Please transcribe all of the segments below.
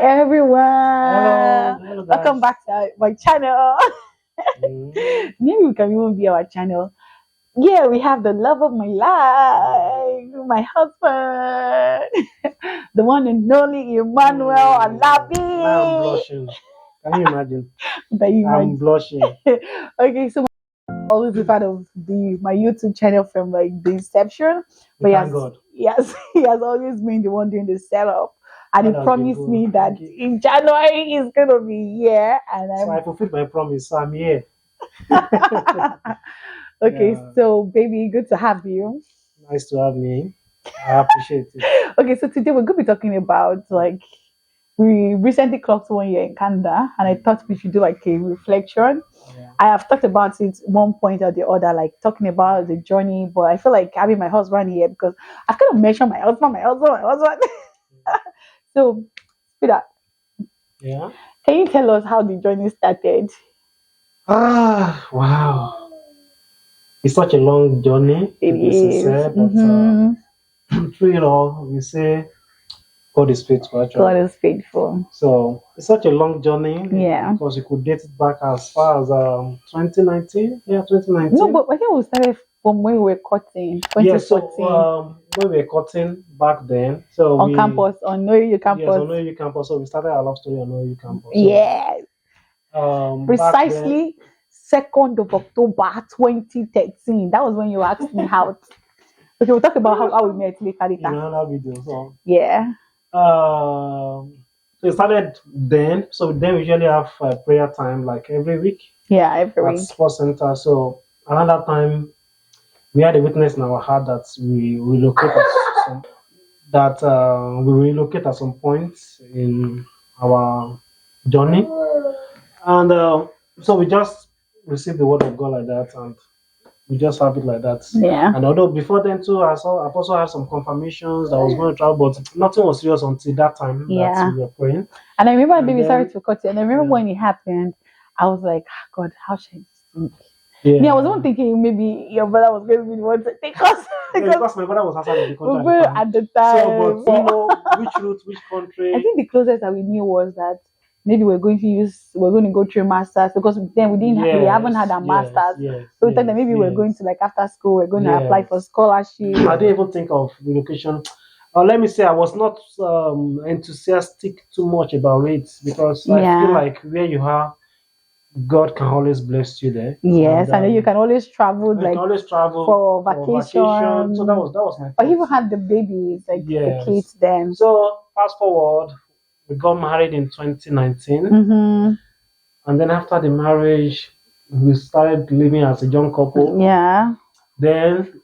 everyone. Hello Welcome guys. back to my channel. Mm, Maybe we can even be our channel. Yeah, we have the love of my life, my husband, the one and only Emmanuel now I'm Alabi. blushing. Can you imagine? That you I'm might. blushing. Okay, so always a part of the my YouTube channel from like the inception, We but thank God. he has always been the one doing the setup, and he God has been promised good. me that in January he's gonna be here, So and I fulfilled my promise. So I'm here. I'm okay. Yeah, So, baby, good to have you. nice to have me. I appreciate it. Okay, so today we're gonna be talking about like we recently clocked 1 year in Canada, and I thought we should do like a reflection. Yeah. I have talked about it one point or the other, like talking about the journey, but I feel like having my husband here because I've kind of mentioned my husband. So, Peter, Yeah. can you tell us how the journey started? Wow. It's such a long journey It to be is. sincere, but through it all, we say God is faithful God actually. is faithful. So it's such a long journey Yeah. because you could date it back as far as 2019. Yeah, No, 2019. but I think we started from when we were cutting, Yeah, so 2014, when we were cutting back then, so on we campus, on Noyu yes campus. on OU campus. So we started our love story on OU campus. So Yeah, back then, precisely 2nd of October 2013. That was when you asked me out. Okay, we'll talk about how we met in later. another video. So Yeah. so it started then. So then we usually have prayer time like every week Yeah, every at week. sports center. So around that time, we had a witness in our heart that we relocated we relocate at some point in our journey, and so we just received the word of God like that, and we just have it like that. Yeah. And although before then too, I've also had some confirmations that I was going to travel, but nothing was serious until that time that Yeah. we were praying. And I remember, And baby, sorry then to cut you. And I remember yeah, when it happened, I was like, "Ah, God, how should I think? yeah, Me, I was even thinking maybe your brother was going to be the one to take us yeah, because because my brother was outside of the we country at the were time. at the So, but time. we know which route, which I country. think the closest that we knew was that maybe we're going to go through masters because then we haven't had Yes, our yes, masters. yes, So we thought that yes, maybe we're going yes, to like after school we're going to apply for yes. scholarship. I didn't even think of relocation. Let me say I was not enthusiastic too much about it because I feel Yeah. like where you are, God can always bless you there, Yes, and and then you can always travel you can like always travel for for vacation. So that vacation. was my Or thought. even had the babies, like the Yes. kids then. So fast forward, we got married in 2019, Mm-hmm. and then after the marriage, we started living as a young couple. Yeah. Then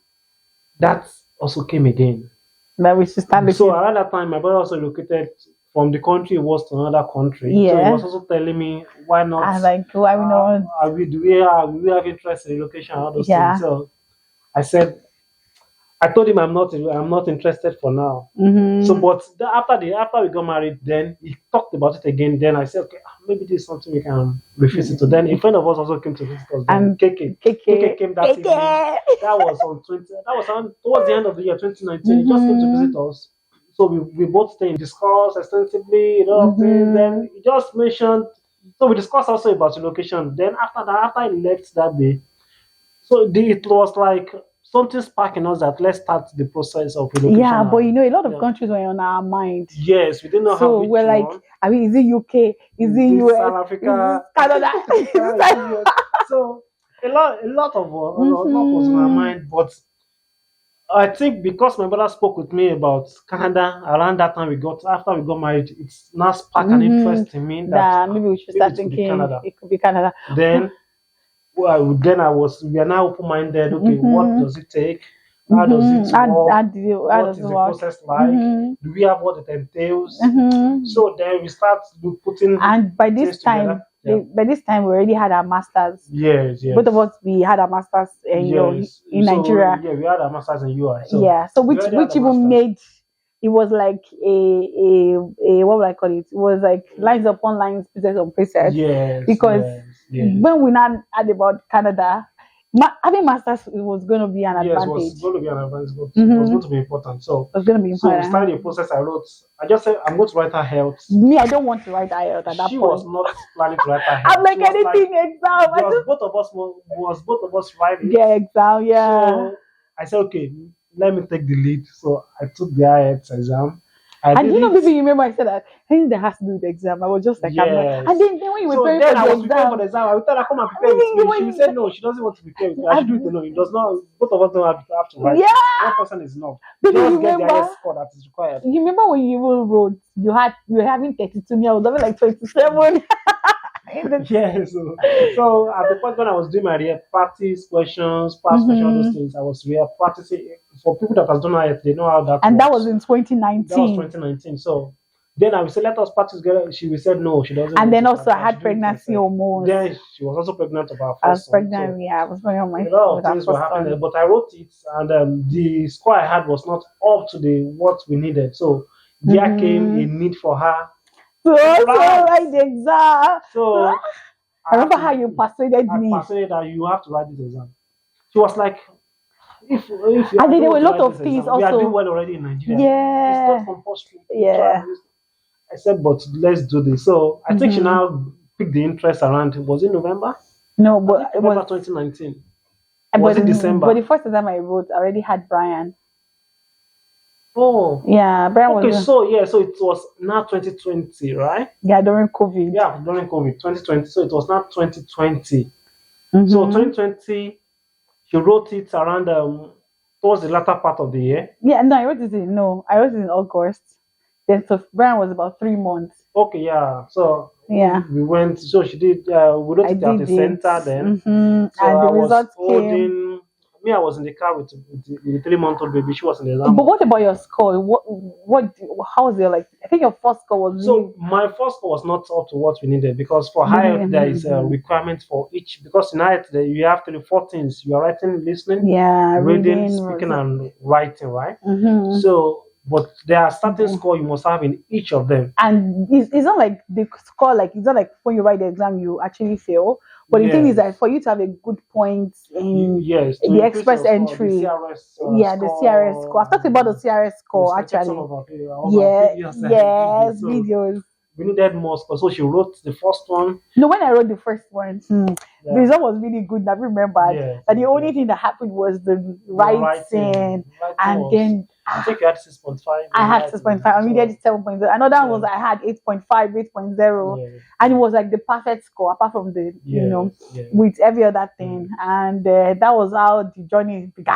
that also came again. That we should start So looking. around that time, my brother also relocated from the country he was to another country. So he Yeah. was also telling me, why not? I like why we know. Do we have interest in relocation and all those things? Yeah. So I said, I told him I'm not interested for now. So, Mm-hmm. but after we got married, then he talked about it again. Then I said, okay, maybe this is something we can revisit. So then a friend of us also came to visit us. Then And KK came that evening. KK. That was on 20. That was towards the end of the year 2019. He just came to Mm-hmm. visit us. So we both stayed and discussed extensively, things. Mm-hmm. Then he just mentioned. So we discussed also about relocation. Then after that, after he left that day, so it was like something sparking us that let's start the process of relocation. Yeah, but you know, a lot of Yeah. countries were on our mind. Yes, we didn't know how So which we're like, one. I mean, is it UK? Is it This US? South Is it Africa, Canada? Yes. So a lot was on our Mm-hmm. mind, but I think because my brother spoke with me about Canada around that time after we got married, it's now sparked an Mm-hmm. interest in me that That maybe we should maybe start it could be thinking Canada. it could be Canada. Then we are now open-minded. Okay, what Mm-hmm. does it take? How does it work? How What does is it the work? process like? Mm-hmm. Do we have what it entails? Mm-hmm. So then we start putting And by this things time, together. Yeah. by this time, we already had our masters. Yes, yes. Both of us, we had our masters Yes. in So Nigeria. yeah, we had a master's in UI. So Yeah, so we which already had which a even master's. made it was like a what would I call it? It was like lines upon lines, pieces on pieces. Yes, Because yes, yes. when we now had about Canada, Having masters was going to be an Yes, was advantage. going to be an advantage. It was Mm-hmm. going to be important. So, It was going to be we important. started the process. I just said I'm going to write her health. Me, I don't want to write IELTS at that She was point. not planning to write her I'm health. She like was like, anything exam. I just both of us write it. get exam, yeah. So I said, okay, let me take the lead. So I took the IELTS exam. I And did you know, it. maybe you remember I said that I think that has to do with the exam. I was just like, I'm not. Yes. And then when you were So preparing then for I the was preparing for the exam, exam. I would tell her, come and prepare with maybe me. She when would say, no, she doesn't want to prepare with me. I should do it alone. It does not, both of us don't have to write it. yeah, One person is enough. maybe you Just get the remember. highest score that is required. You remember when you even wrote you were having 32, me I was having like 27. Yeah, so at the point when I was doing my real practice questions, past question, all those Mm-hmm. things, I was real practicing. For people that has done it, they know how that And that was works. in That was 2019. 2019. So then I will say, let us practice together. She will say no, she doesn't And want then to also I practice. I had should do it pregnancy myself. hormones. Then she was also pregnant of our I was first son. pregnant, So yeah, I was pregnant with a lot with of our things were first happening there, son. but I wrote it, and the score I had was not up to the what we needed. So there came a Mm-hmm. need for her So to also write. like the exam. So I I have remember to, how you persuaded I me. persuaded her, you have to write this exam. She was like, if you, And I then don't there were want a to lot write of this things exam, we are doing also. well already in Nigeria. It's not Yeah, compulsory. yeah. I said, but let's do this. So I think she Mm-hmm. now picked the interest around, was it November? No, I but think it was November 2019. but Was it but December? the first exam I wrote I already had Brian. Oh, Yeah, Brian okay. was So, yeah, so it was now 2020, right? yeah during COVID. Yeah, during COVID, 2020. So it was now 2020. So Mm-hmm. 2020, she wrote it around towards the latter part of the year. Yeah, no, I wrote it in August. Then so Brian was about 3 months. Okay, yeah. So Yeah, we went. So she did. We wrote I it at the did it. center then. Mm-hmm. So And I the was results came. holding. Me, I was in the car with the 3-month-old baby. She was in the But exam. what about your score? How was your like? I think your first score was really So my first score was not up to what we needed because for higher there is a mm-hmm. requirement for each because in higher you have 24 things. You are writing, listening, Yeah, reading, reading speaking, was and writing, right? mm-hmm. So, but there are certain score you must have in each of them. And it's not like the score like it's not like when you write the exam you actually fail. But the thing is that Yes, for you to have a good point in yes, to the increase express your score, the entry, CRS yeah, the CRS score. I've score, talked about the CRS the score citation actually. of our Yeah, previous videos. yes, So videos. we needed more score. So she wrote the first one. No, when I wrote the first one, the Yeah, result was really good. I remembered yes, that the yes, only yes. thing that happened was the The writing, writing, writing and was. then I think you had 6.5 I in had writing. 6.5. I mean, So did 7.0. Another one yeah, was I had 8.5, 8.0. yes, And it yes, was like the perfect score, apart from the, yes, yes. with every other thing. Mm. And that was how the journey began.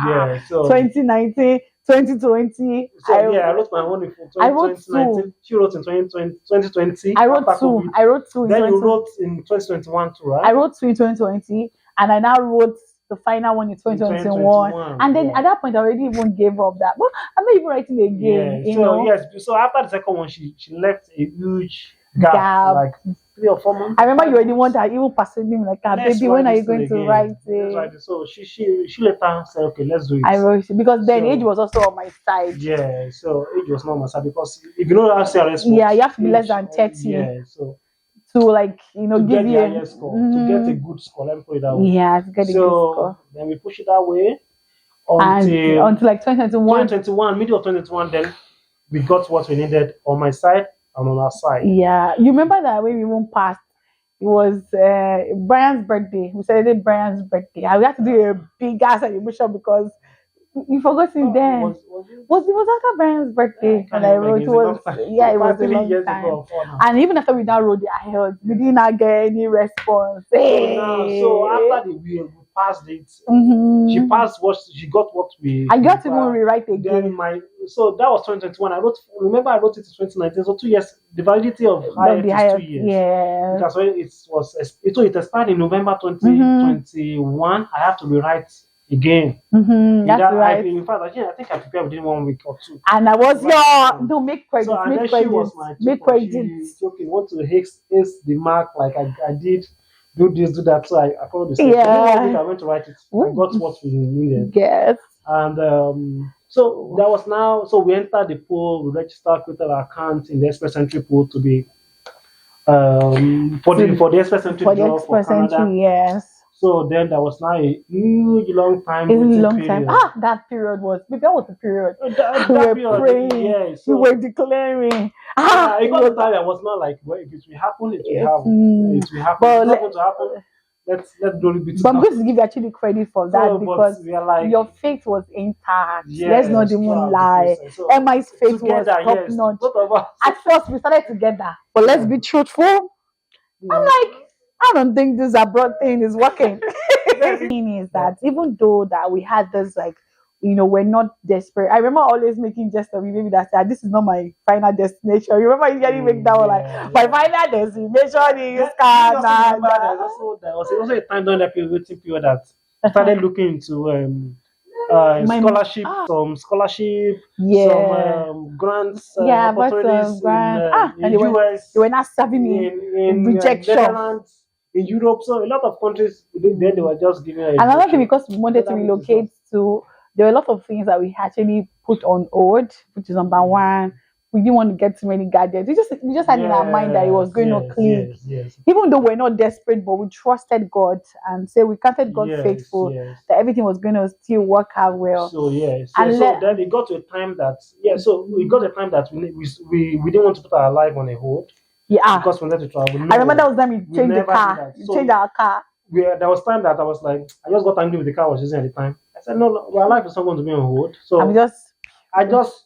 Yeah, so 2019, 2020. yeah, I wrote my own in I wrote two. 2019. She wrote in 2020 I wrote after two. COVID. I wrote two in Then you 20. wrote in 2021 too, I right? wrote two in 2020. And I now wrote the final one in In 2021. 2021, And then yeah. at that point, I already even gave up that. But I'm not even writing again, Yeah. So yes, so after the second one, she left a huge gap, Gap. like 3 or 4 months. I remember you were the 5 one months. that even persuaded me like, Let's baby, write when are you this thing going to again. write Let's it? write it. So she later said, okay, let's do it. I wrote it because then age So was also on my side. yeah, so age was not my side because if you know how CRS Yeah, works, you have to be less age, than 30 yeah, so to like, to give get the you highest score, to get a good score, let me put it that way. yeah, to get a good So score. then we push it that way And until until like 2021. 2021, middle of 2021, then we got what we needed on my side and on our side. Yeah. You remember that when we went past, it was Brian's birthday. We celebrated Brian's birthday. And we had to do a big ass celebration because you forgot it then. Was after Brian's birthday I and can't I remember wrote again. it It's a was long time. yeah, it was About a 3 long years time. ago or 4 now. And even after we downloaded the IELTS, we did not get any response. So after we passed it, she Mm-hmm. passed what she got what we I got to even required. rewrite Then again. so that was 2021. I wrote it in 2019. So 2 years. The validity of Of IELTS the is IELTS, 2 years. yeah. That's why it expired in November 2021. I have to rewrite again. That's right. In fact, I think I prepared within 1 week or two. And I was your no make credit, So and make then she credit, was my make tutor. credit. She joking, want to ace the mark like I did, do this, do that. So I followed the steps. So Yeah. 1 week I went to write it. I got what we needed. Yes. And so that was now. So we entered the pool, we registered, created our account in the express entry pool to be for the express entry For the draw for express Canada. entry, yes. So then there was now a huge long time A really waiting long time. period. Ah, that period was maybe that was the period. That, We that were period, praying, yeah. we So were declaring. yeah, Ah, it it got to was. time I was not like, well, if it will happen, it will It's, happen. It will happen. If but it's not going to happen, let glory be to but I'm God. going to give you actually credit for that So, but because we are like, your faith was intact. Let's not yes, even throughout the lie. process. So Emma's faith was together, top yes, notch. both of us. At first, we started together, but let's Yeah, be truthful. I'm yeah. like, I don't think this abroad thing is working. Then Thing is yeah, that even though that we had this like, we're not desperate. I remember always making jest of me, maybe that said, this is not my final destination. You remember you usually make that one like yeah, my yeah. final destination is I also remember Canada. there was also a time during that period, waiting period that started looking into My scholarship, some scholarship, some yeah. grants, Yeah, but opportunities grand. And in US, they were not serving me in rejection. Netherlands, in Europe. So a lot of countries then they were just giving a Another thing, rejection. because we wanted to That means it's not. relocate to, there were a lot of things that we actually put on hold, which is number one. We didn't want to get too many gadgets. We just had in our mind that it was Yes, going to yes, click. yes, yes, Even though we're not desperate, but we trusted God and say we counted God yes, faithful yes. that everything was going to still work out well. So yes, yeah. And So then it got to a time that So we got a time that we didn't want to put our life on a hold yeah, because we wanted to travel. I remember that No, was time we we changed the never did car. that. We changed So our car. there was time that I was like, I just got angry with the car I was using at the time. I said, no, no, our life is not going to be on hold. I'm So just, I just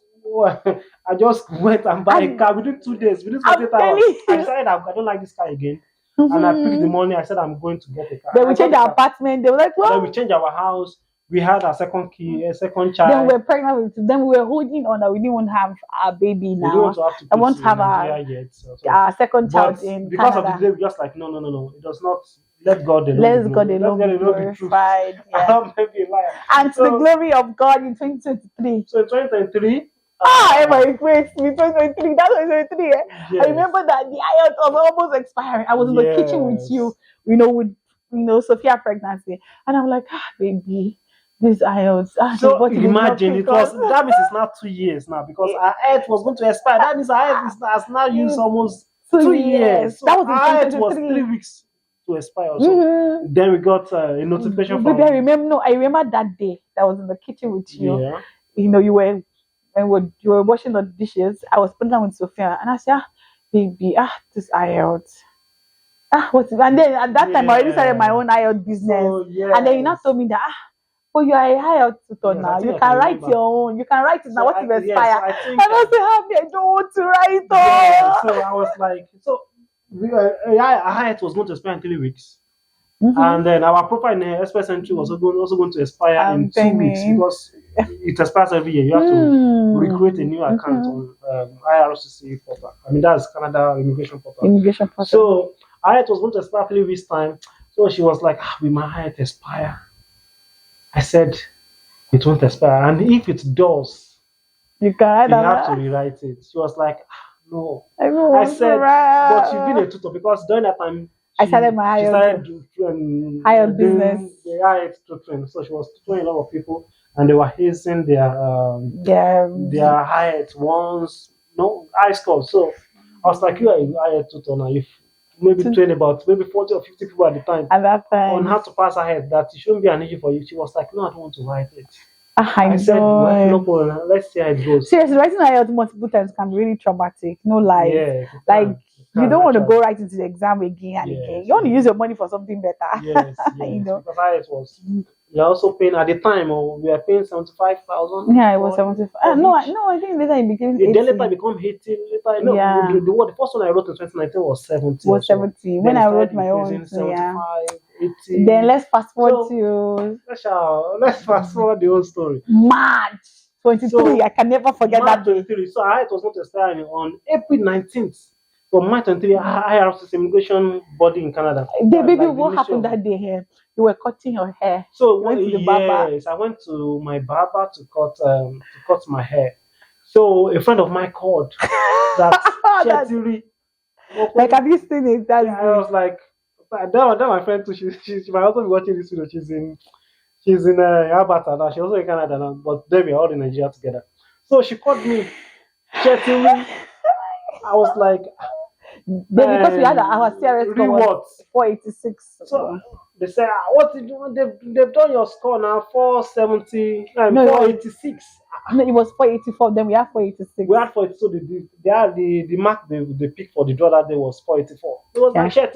I just went and buy a I'm, car within 2 days, within I'm 48 hours. telling I you. decided I don't like this car again. And I picked the Mhm. money. I said I'm going to get a car. Then And we I got changed the our car. apartment. They were like, And then we well, changed our house. We had our second key, a second then we child. were pregnant with, then we were holding on that we didn't want to have our baby We don't want now. to have to I put want to in have Nigeria yet. our second But child in because of the Canada. delay, we just like, no, no, no, no. It does not let God alone be Let's God glory. Let's alone get be alone the truth. glorified. I'm Yeah. not maybe a liar. And to the So, glory of God in 2023. so in 2023, Emma, it waits me 2023. That's 2023. Eh? I yes, remember that the IELTS was almost expiring. I was in the kitchen with you, yes. with Sophia pregnancy. And I'm like, baby, this IELTS, So but it did not imagine pick it was us. that means it's now 2 years now because our earth was going to expire. That means our earth has now used almost 2 years. That So was in our earth was 2023. 3 weeks to expire. So Mm-hmm. then we got a notification Baby, I from remember. No, I remember that day that I was in the kitchen with you. yeah. You were you were washing the dishes. I was putting them with Sophia, and I said, baby, this IELTS. What's it? And then at that time, I already started my Yeah. own IELTS business. So And then you now yes, told me that, but you are a IELTS tutor yes, I now. think You I can can write remember. your own. You can write it now. So What I if yes, so expire? I And think I say, happy, I don't want to write yeah. all. So I was like, so our height was going to expire in 3 weeks. Mm-hmm. And then our profile in the Express Entry was also going to expire in I'm 2 weeks paying. because it expires every year. You have to recreate a new account Mm-hmm. on IRCC portal. I mean, that's Canada Immigration Portal. Immigration process. So our height was going to expire 3 weeks' time. So she was like, will my height expire? I said, it won't expire. And if it does, You can write you have to that. rewrite it. She was like, no. I don't I want to said, but you've been write. a tutor because during that time I started my she IELTS started business. doing the IELTS tutoring. So she was tutoring a lot of people, and they were hazing Yeah. their IELTS ones, no high scores. So I was like, you are an IELTS tutor now. If maybe train about maybe 40 or 50 people at the time At that on time. how to pass ahead, that it shouldn't be an issue for you. She was like, no, I don't want to write it. I I said, well, no know. problem. Let's see how it goes. Seriously, writing IELTS multiple times can be really traumatic. No lies. Yeah, Like you don't want to actually. go right into the exam again and again. Yes, You want to yes. use your money for something better. Yes, You yes, know. because I was we are also paying at the time, or we are paying 75,000. Yeah, it was 75. No, I think later it became Then later 80. become 80. Later, no, Yeah. the first one I wrote in 2019 was 70. Was or so. 70. Then When it I wrote started my own, increasing, yeah. 75, 80. Then let's fast forward So to let's fast forward the whole story. March 23. So I can never forget March that day. 23. So it was not expiring on April 19th. So March 23, IRCC immigration body in Canada. The baby, the what Ministry happened of- that day here? You were cutting your hair. So You went to the barber. yes, I went to my barber to cut my hair. So a friend of mine called that That's, Shetiri. like, have you seen it? That's Yeah, I was like, that my friend too. She might also be watching this video. She's in Alberta now. She's also in Canada now. But then we're all in Nigeria together. So she called me Shetiri. I was like, because we had our CRS re cover what? 486. So They said, what did you, they've done your score now, 470, No, it was 486. no, it was 484. Then we have 486. We had 40, so they had the mark they picked for the draw that day was 484. It was Yeah. like, shit,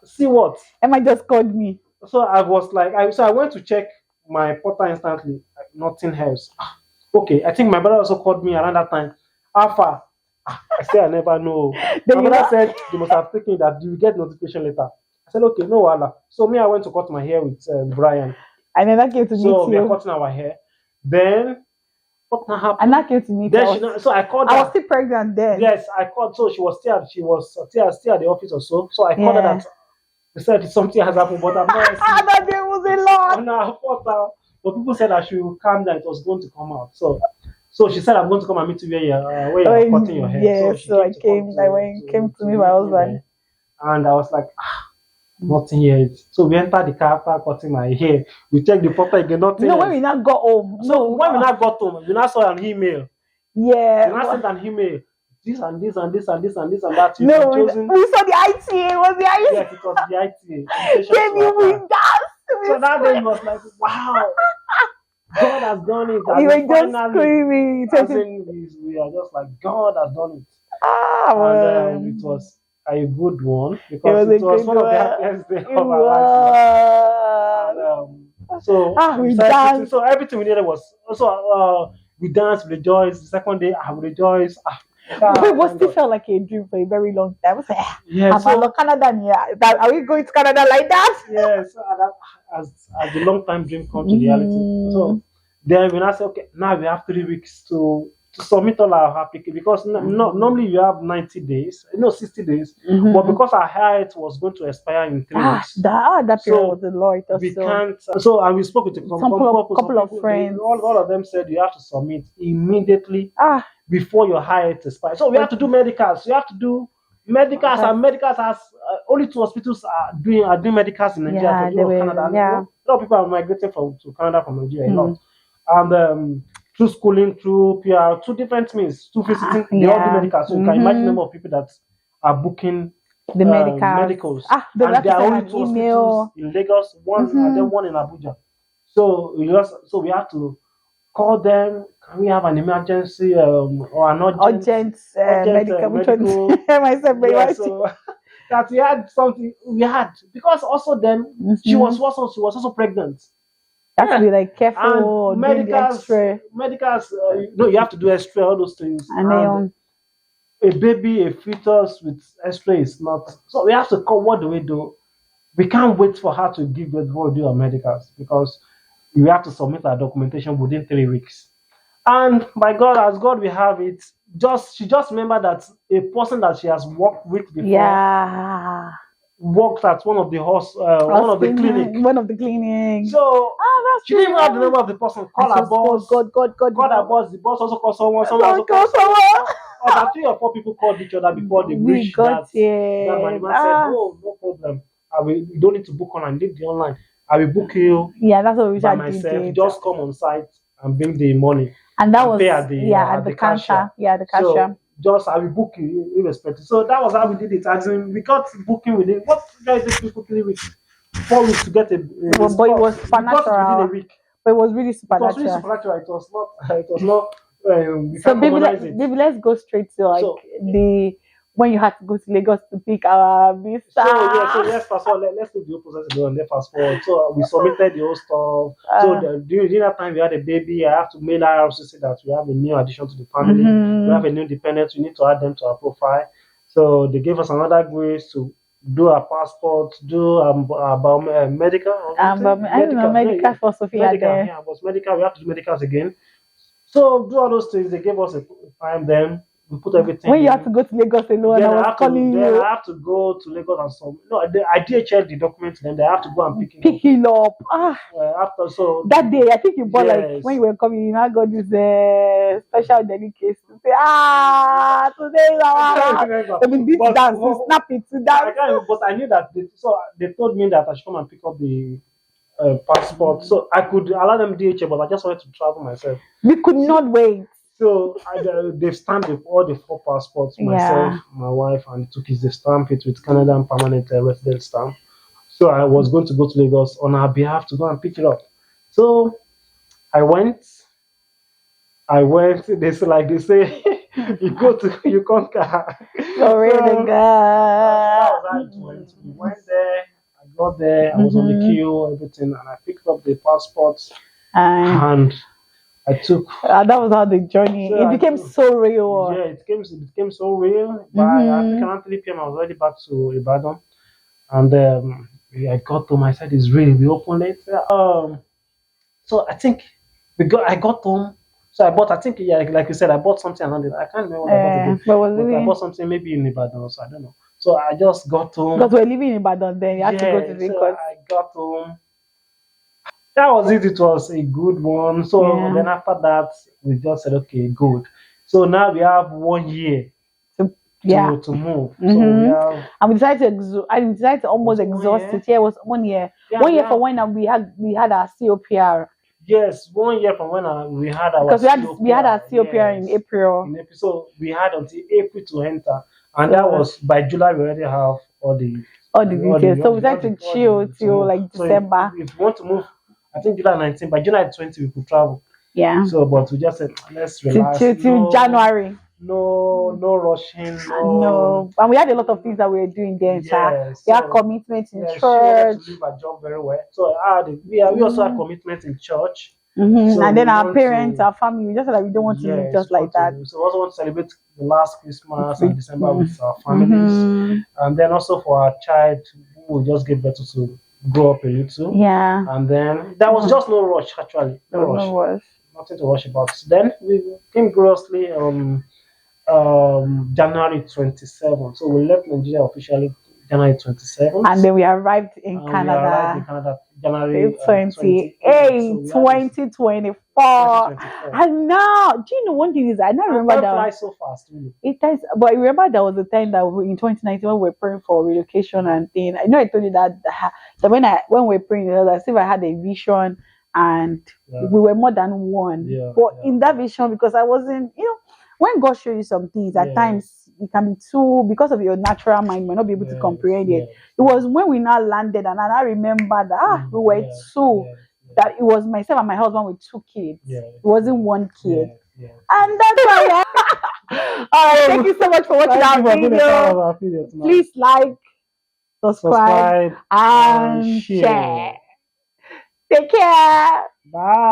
see what? Emma just called me. So I was like, I went to check my portal instantly, like, nothing else. Okay, I think my brother also called me around that time. Alpha, I said I never know. Then My you brother know, said they must have taken that you will get notification later. I said okay, no wala. So me, I went to cut my hair with Brian. and then I came to So meet we are you. cutting our hair. Then what now happened? And I came to meet Then you. so I called I her. was still pregnant then. Yes, I called. So she was still at the office or so. So I called her Yeah. that they said something has happened, but I'm not. That day was a lot. On her portal. But people said that she would calm down. It was going to come out. So she said I'm going to come and meet you where you're cutting your hair. Yeah, She so I to came. come I went, came to meet my husband. and I was like, nothing here. So we entered the car after cutting my hair. We checked the portal again, nothing. No, else. when we now got home. So No, when we now got home, we now saw an email. yeah. We now sent an email. This and this and this and this and this and that. No, chosen. we saw the ITA. It was the ITA. Yes, it was the ITA. Gave you we danced. So that day was like, wow, God has done it. We And were just finally, screaming. as in, we are just like, God has done it. Ah, And it was a good one it because was it a was good one of the one. happiest days It of our lives. was. So We so everything, danced. so everything we did was also we danced, we rejoiced. The second day, I rejoiced. But it was still felt like a dream for a very long time. I was like, yeah, I'm in Canada. Yeah, are we going to Canada like that? yes, as the long time dream come to reality. So then when I say, okay, now we have 3 weeks to submit all our application because normally you have 90 days, 60 days, but because our height was going to expire in 3 weeks. That period So was a lot. we can't. So and we spoke with a couple of friends. All of them said you have to submit immediately before your height expires. So we have to do medicals. You have to do medicals, and medicals has only 2 hospitals are doing medicals in Nigeria. Canada. Yeah. A lot of people are migrating to Canada from Nigeria a lot, and through schooling, through PR, 2 different means, 2 visiting, they all do medicals. So you can imagine the number of people that are booking the medicals. And there are only 2 hospitals in Lagos, one and then one in Abuja. So we have to call them. Can we have an emergency or an urgent medical? Myself, so that we had something. We had because also then she was also pregnant. You have to be like careful. And medicals, you have to do X-ray, all those things. And a baby, a fetus with X-ray is not. So we have to call. What do we do? We can't wait for her to give birth before we do our medicals because we have to submit our documentation within 3 weeks. And by God, as God we have it, she just remembered that a person that she has worked with before worked at one of the one of the clinics. So she didn't even have the number of the person. Call her boss. God. Call her boss. The boss also called someone. Someone also called About 3 or 4 people called each other before they reached that. That man said, "Oh, no problem. You don't need to book online. Leave the online. I will book you. Yeah, that's what we by myself. Just come on site and bring the money." And that was pay at the counter. Yeah, the cashier. So I will book you irrespective. So that was how we did it. As in, we got booking within what guys take people 3 weeks, 4 weeks to get a. But it was supernatural. Within a week. But it was really supernatural. It was really supernatural. It was not. It was not. So maybe let's go straight to when you had to go to Lagos to pick our visa. So let's fast forward. Let's do the opposite to and then fast forward. So we submitted the whole stuff. So during that time we had a baby. I have to mail her to say that we have a new addition to the family. We have a new dependent. We need to add them to our profile. So they gave us another grace to do our passport, do about medical. I don't know medical for Sophia. It was medical. We have to do medicals again. So do all those things. They gave us a time then. We put everything. When you have to go to Lagos alone, I was calling you. I have to go to Lagos and some. No, I DHL the documents. Then they have to go and pick it up. After so that day, I think you bought when you were coming. You now got this special delicacy to say, today is our. They will beat dance, snap it to dance. But I knew that. They told me that I should come and pick up the passport, so I could allow them DHL, but I just wanted to travel myself. We could not wait. So they've stamped all the 4 passports, myself, my wife, and they stamp it with Canadian permanent resident stamp. So I was going to go to Lagos on her behalf to go and pick it up. So I went. I went. They say like they say, you go to you conquer. Glory to So that God. was how it went. We went there. I got there. I was on the Mm-hmm. queue, everything, and I picked up the passports And and I took. that was how the journey. So It I became took. so real. Yeah, it became so real. By I think Mm-hmm. around 3 p.m. I was already back to Ibadan, and I got home. I said it's ready. We opened it. So I think I got home. So I bought. I think yeah, like you said, I bought something around it. I can't remember what I bought again, But was but I really bought something maybe in Ibadan. So I don't know. So I just got because home. we're living in Ibadan then you had to go to Yeah. So Lagos. I got home. That was it. It was a good one. So Yeah. then after that, we just said, okay, good. So now we have 1 year So yeah. to move. So we Mm-hmm. have And we decided to I decided to almost was it one exhaust year? it. Yeah, it was 1 year. Yeah, One we year for have when we had our COPR yes, 1 year from when we had our because we had our COPR. COPR in Yes, April. in episode we had until April to enter, and that So was by July we already have all the all the all details. the So all we the all decided the, to all chill the to till move. like So if, December. if you want to move, I think July 19th. By July 20th we could travel. Yeah. So, but we just said let's Till, relax. till, till No, January. no rushing. No. No, and we had a lot of things that we were doing then, Sha. Yeah. We had So commitments in yeah, she wanted to church. leave her job very well. So I had we also had Mm-hmm. commitment in church. So And we then our want parents, to our family, we just said like we don't want to leave yes, just like that. so also want to celebrate the last Christmas and December with our families, Mm-hmm. and then also for our child who will just give birth to grow up a little, Yeah, and then there was just no rush actually, no there was rush, no rush. nothing to rush about. Then we came gloriously January 27th, so we left Nigeria officially January 27th. And then we arrived in And we arrived in Canada Canada January 28, 28. So we had this 2024. 2024. And now, do you know one thing is I now And remember time that flies so fast, really. it is, but I remember there was a time that in 2019 when we were praying for relocation and thing. I know I told you that when we were praying, it was as if I had a vision and Yeah, we were more than one. yeah, But yeah, in that vision, because I wasn't, when God shows you some things, at yeah, times it can be too because of your natural mind, you might not be able to yes, comprehend it. yes, It was when we now landed, and I remember that we were yes, two. yes, That it was myself and my husband with two kids. yes, It wasn't one kid. yes, yes, And that's why all right, thank you so much for watching thank you our for being a part of video. our video tonight. Please like, subscribe, Subscribe and and share. share. Take care. Bye.